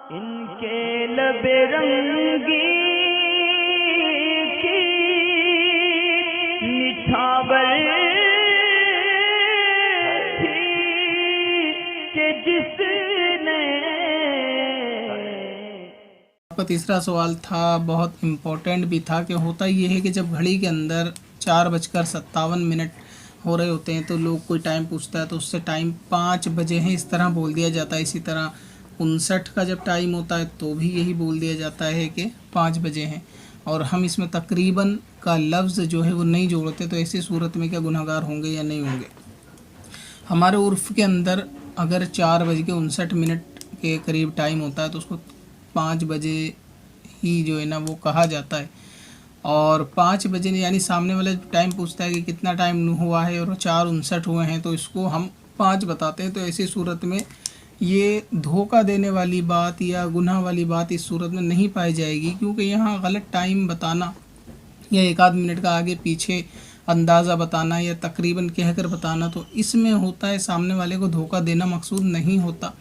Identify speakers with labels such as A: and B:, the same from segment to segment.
A: इनके लबे रंगी की निछावर थी कि जिसने।
B: आपका तीसरा सवाल था, बहुत इम्पोर्टेंट भी था, कि होता ये है कि जब घड़ी के अंदर 4:57 हो रहे होते हैं तो लोग कोई टाइम पूछता है तो उससे टाइम 5 बजे हैं इस तरह बोल दिया जाता है। इसी तरह 59 का जब टाइम होता है तो भी यही बोल दिया जाता है कि 5 बजे हैं, और हम इसमें तकरीबन का लफ्ज़ जो है वो नहीं जोड़ते। तो ऐसी सूरत में क्या गुनहगार होंगे या नहीं होंगे? हमारे उर्फ़ के अंदर अगर 4:59 के करीब टाइम होता है तो उसको 5 बजे ही जो है ना वो कहा जाता है। और 5 बजे यानी सामने वाला टाइम पूछता है कि कितना टाइम हुआ है और 4:59 हुए हैं तो इसको हम 5 बताते हैं। तो ऐसी सूरत में ये धोखा देने वाली बात या गुनाह वाली बात इस सूरत में नहीं पाई जाएगी, क्योंकि यहाँ गलत टाइम बताना या एक आध मिनट का आगे पीछे अंदाज़ा बताना या तकरीबन कहकर बताना, तो इसमें होता है सामने वाले को धोखा देना मकसूद नहीं होता।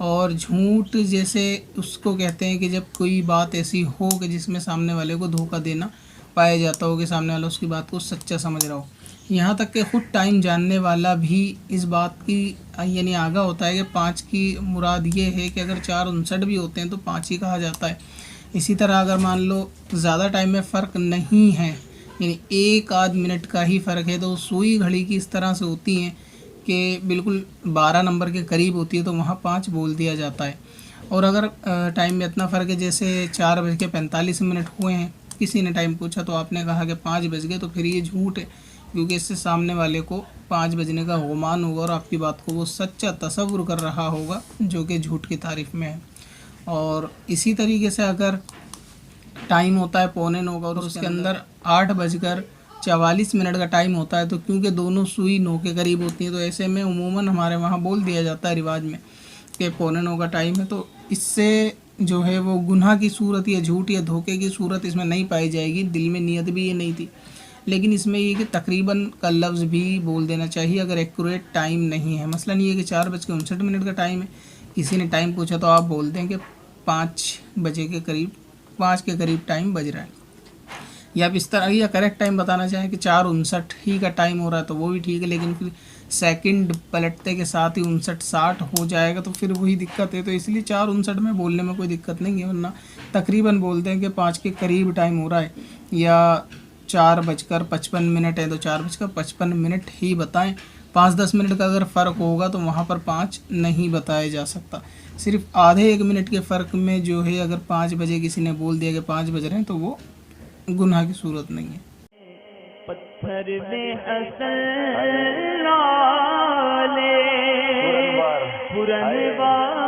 B: और झूठ जैसे उसको कहते हैं कि जब कोई बात ऐसी हो कि जिसमें सामने वाले को धोखा देना पाया जाता हो कि सामने वाला उसकी बात को सच्चा समझ रहा हो। यहाँ तक कि ख़ुद टाइम जानने वाला भी इस बात की यानी आगाह होता है कि 5 की मुराद ये है कि अगर 4:59 भी होते हैं तो 5 ही कहा जाता है। इसी तरह अगर मान लो ज़्यादा टाइम में फ़र्क नहीं है, यानी एक आध मिनट का ही फ़र्क है, तो सुई घड़ी की इस तरह से होती हैं कि बिल्कुल 12 नंबर के करीब होती है तो वहाँ 5 बोल दिया जाता है। और अगर टाइम में इतना फ़र्क है, जैसे 4:45 हुए हैं, किसी ने टाइम पूछा तो आपने कहा कि 5 बज गए, तो फिर ये झूठ है, क्योंकि इससे सामने वाले को 5 बजने का गुमान होगा और आपकी बात को वो सच्चा तसव्वुर कर रहा होगा, जो कि झूठ की तारीफ़ में है। और इसी तरीके से अगर टाइम होता है 8:45 का और उसके अंदर 8:44 का टाइम होता है, तो क्योंकि दोनों सुई 9 के करीब होती हैं तो ऐसे में उमूमन हमारे वहाँ बोल दिया जाता है रिवाज में कि 8:45 का टाइम है। तो इससे जो है वो गुनाह की सूरत या झूठ या धोखे की सूरत इसमें नहीं पाई जाएगी। दिल में नियत भी ये नहीं थी, लेकिन इसमें ये कि तकरीबन का लफ्ज़ भी बोल देना चाहिए अगर एक्यूरेट टाइम नहीं है। मसलन ये कि 4:59 का टाइम है, किसी ने टाइम पूछा तो आप बोल दें कि 5 बजे के करीब, 5 के करीब टाइम बज रहा है। या आप इस तरह या करेक्ट टाइम बताना चाहें कि 4:59 ही का टाइम हो रहा है तो वो भी ठीक है, लेकिन फिर सेकंड पलटते के साथ ही 59-60 हो जाएगा तो फिर वही दिक्कत है। तो इसलिए 4:59 में बोलने में कोई दिक्कत नहीं है, वरना तकरीबन बोलते हैं कि 5 के करीब टाइम हो रहा है। या 4:55 है तो 4:55 ही बताएं। 5-10 मिनट का अगर फ़र्क होगा तो वहाँ पर 5 नहीं बताया जा सकता। सिर्फ आधे 1 मिनट के फ़र्क में जो है अगर 5 बजे किसी ने बोल दिया कि 5 बज रहे हैं तो वो गुनाह की सूरत नहीं है।
A: पत्थर में हसन लाले पुरनवार